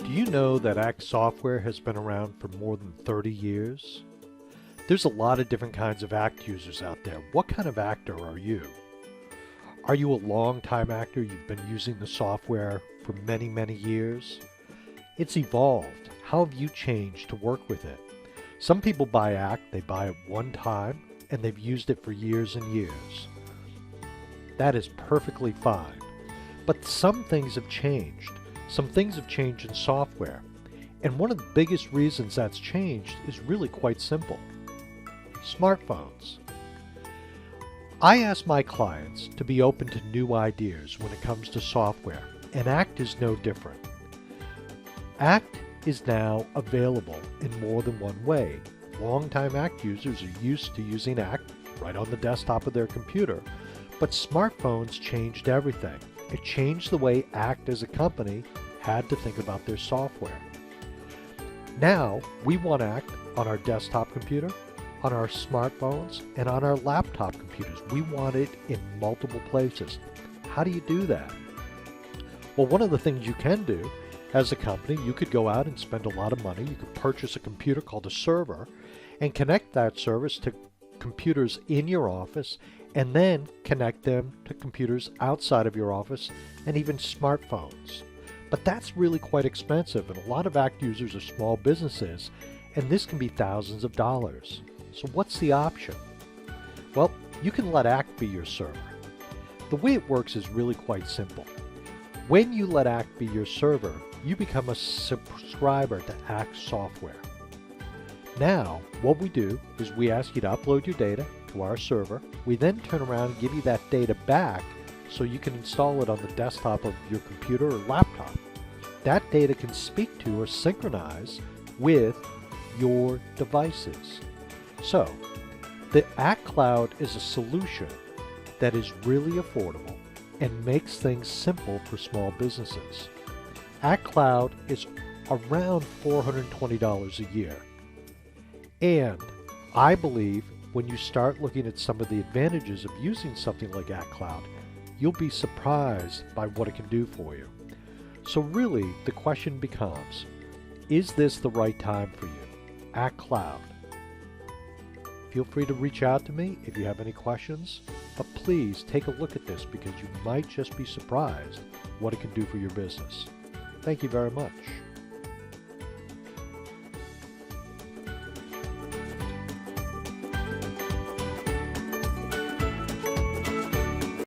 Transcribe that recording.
Do you know that Act software has been around for more than 30 years? There's a lot of different kinds of Act users out there. What kind of actor are you? Are you a long-time actor? You've been using the software for many, many years? It's evolved. How have you changed to work with it? Some people buy Act, they buy it one time, and they've used it for years and years. That is perfectly fine. But some things have changed. Some things have changed in software. And one of the biggest reasons that's changed is really quite simple. Smartphones. I ask my clients to be open to new ideas when it comes to software, and Act is no different. Act is now available in more than one way. Longtime Act users are used to using Act right on the desktop of their computer, but smartphones changed everything. It changed the way Act as a company had to think about their software. Now, we want Act on our desktop computer, on our smartphones, and on our laptop computers. We want it in multiple places. How do you do that? Well, one of the things you can do as a company, you could go out and spend a lot of money. You could purchase a computer called a server and connect that service to computers in your office, and then connect them to computers outside of your office and even smartphones. But that's really quite expensive, and a lot of Act users are small businesses, and this can be thousands of dollars. So what's the option? Well, you can let Act be your server. The way it works is really quite simple. When you let Act be your server, you become a subscriber to Act software. Now, what we do is we ask you to upload your data to our server. We then turn around and give you that data back so you can install it on the desktop of your computer or laptop. That data can speak to or synchronize with your devices. So, the Act Cloud is a solution that is really affordable and makes things simple for small businesses. Act Cloud is around $420 a year. And I believe when you start looking at some of the advantages of using something like Act Cloud, you'll be surprised by what it can do for you. So really, the question becomes, is this the right time for you? Act Cloud. Feel free to reach out to me if you have any questions, but please take a look at this because you might just be surprised what it can do for your business. Thank you very much.